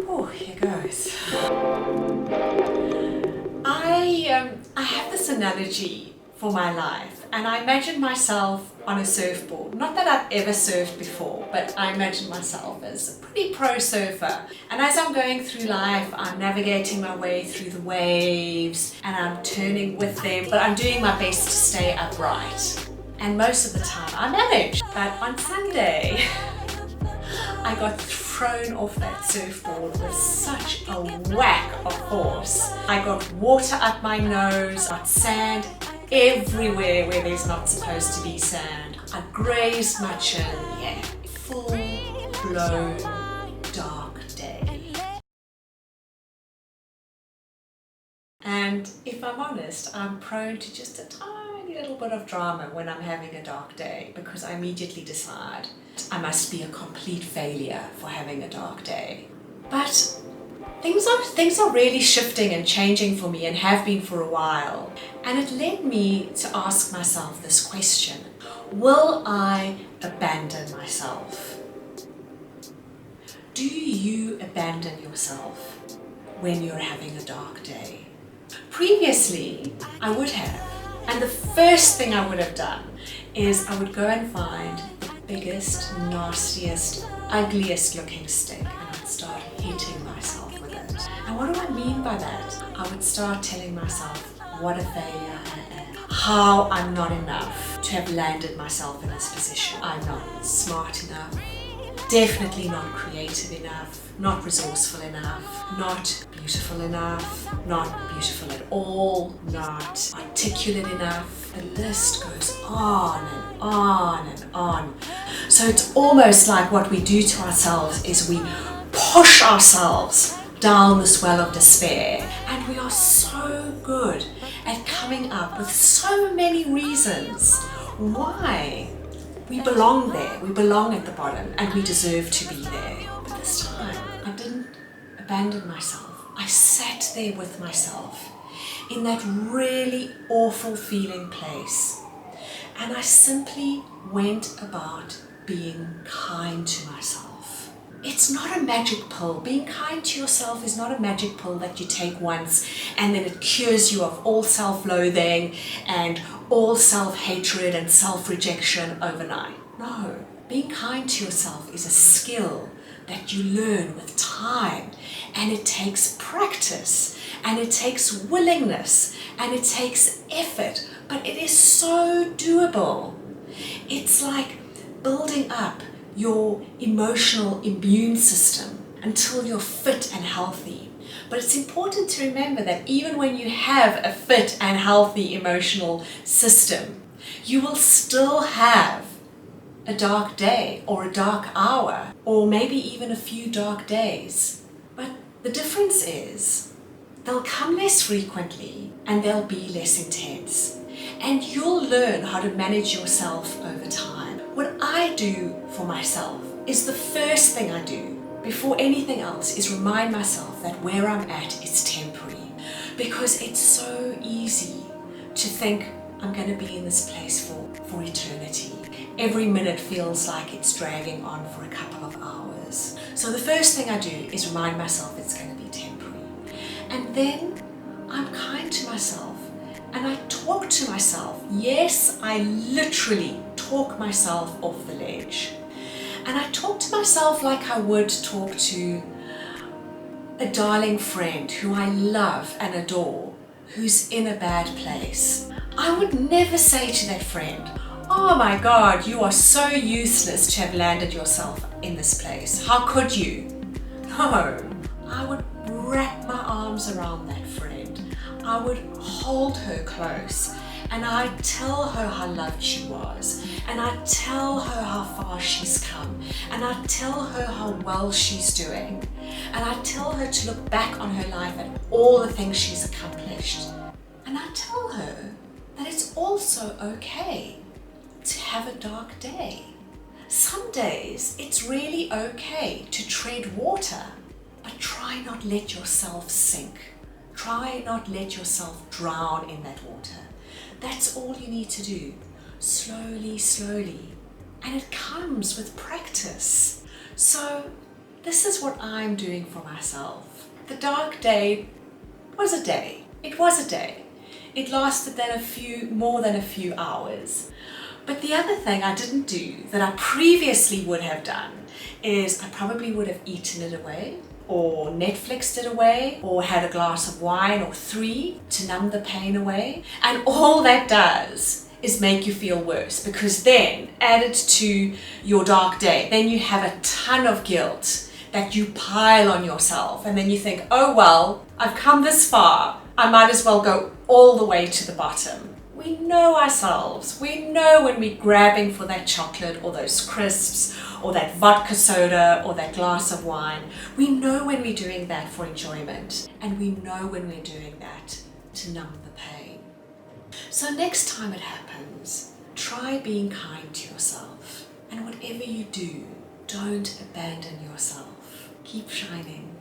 Oh, here goes. I have this analogy for my life, and I imagine myself on a surfboard. Not that I've ever surfed before, but I imagine myself as a pretty pro surfer. And as I'm going through life, I'm navigating my way through the waves, and I'm turning with them, but I'm doing my best to stay upright. And most of the time I manage. But on Sunday, I got thrown off that surfboard with such a whack of force. I got water up my nose, got sand everywhere where there's not supposed to be sand. I grazed my chin, yeah, full-blown dark day. And if I'm honest, I'm prone to just a tiny little bit of drama when I'm having a dark day, because I immediately decide I must be a complete failure for having a dark day. But things are really shifting and changing for me, and have been for a while. And it led me to ask myself this question: will I abandon myself? Do you abandon yourself when you're having a dark day? Previously, I would have. And the first thing I would have done is I would go and find the biggest, nastiest, ugliest looking stick, and I'd start hitting myself with it. And what do I mean by that? I would start telling myself what a failure I am, how I'm not enough to have landed myself in this position. I'm not smart enough, definitely not creative enough, not resourceful enough, not beautiful enough, not beautiful at all, not articulate enough. The list goes on and on and on. So it's almost like what we do to ourselves is we push ourselves down this well of despair, and we are so good at coming up with so many reasons why we belong there, we belong at the bottom, and we deserve to be there. But this time, I didn't abandon myself. I sat there with myself in that really awful feeling place, and I simply went about being kind to myself. It's not a magic pill. Being kind to yourself is not a magic pill that you take once and then it cures you of all self-loathing and all self-hatred and self-rejection overnight. No, being kind to yourself is a skill that you learn with time, and it takes practice, and it takes willingness, and it takes effort, but it is so doable. It's like building up your emotional immune system until you're fit and healthy. But it's important to remember that even when you have a fit and healthy emotional system, you will still have a dark day or a dark hour, or maybe even a few dark days. But the difference is they'll come less frequently and they'll be less intense. And you'll learn how to manage yourself over time. What I do for myself is the first thing I do before anything else is remind myself that where I'm at is temporary, because it's so easy to think I'm going to be in this place for eternity. Every minute feels like it's dragging on for a couple of hours. So the first thing I do is remind myself it's going to be temporary. And then I'm kind to myself and I talk to myself. Yes, I literally talk myself off the ledge. And I talk to myself like I would talk to a darling friend who I love and adore, who's in a bad place. I would never say to that friend, "Oh my God, you are so useless to have landed yourself in this place. How could you?" No, I would wrap my arms around that friend. I would hold her close, and I'd tell her how loved she was, and I'd tell her how far she's come, and I'd tell her how well she's doing, and I'd tell her to look back on her life and all the things she's accomplished, and I'd tell her that it's also okay to have a dark day. Some days it's really okay to tread water, but try not let yourself sink. Try not let yourself drown in that water. That's all you need to do. Slowly, slowly And it comes with practice. So this is what I'm doing for myself. The dark day was a day. It was a day. It lasted then more than a few hours. But the other thing I didn't do that I previously would have done is I probably would have eaten it away, or Netflixed it away, or had a glass of wine or 3 to numb the pain away. And all that does is make you feel worse, because then added to your dark day, then you have a ton of guilt that you pile on yourself, and then you think, oh well, I've come this far, I might as well go all the way to the bottom. We know ourselves. We know when we're grabbing for that chocolate or those crisps or that vodka soda or that glass of wine. We know when we're doing that for enjoyment, and we know when we're doing that to numb the pain. So next time it happens, try being kind to yourself. And whatever you do, don't abandon yourself. Keep shining.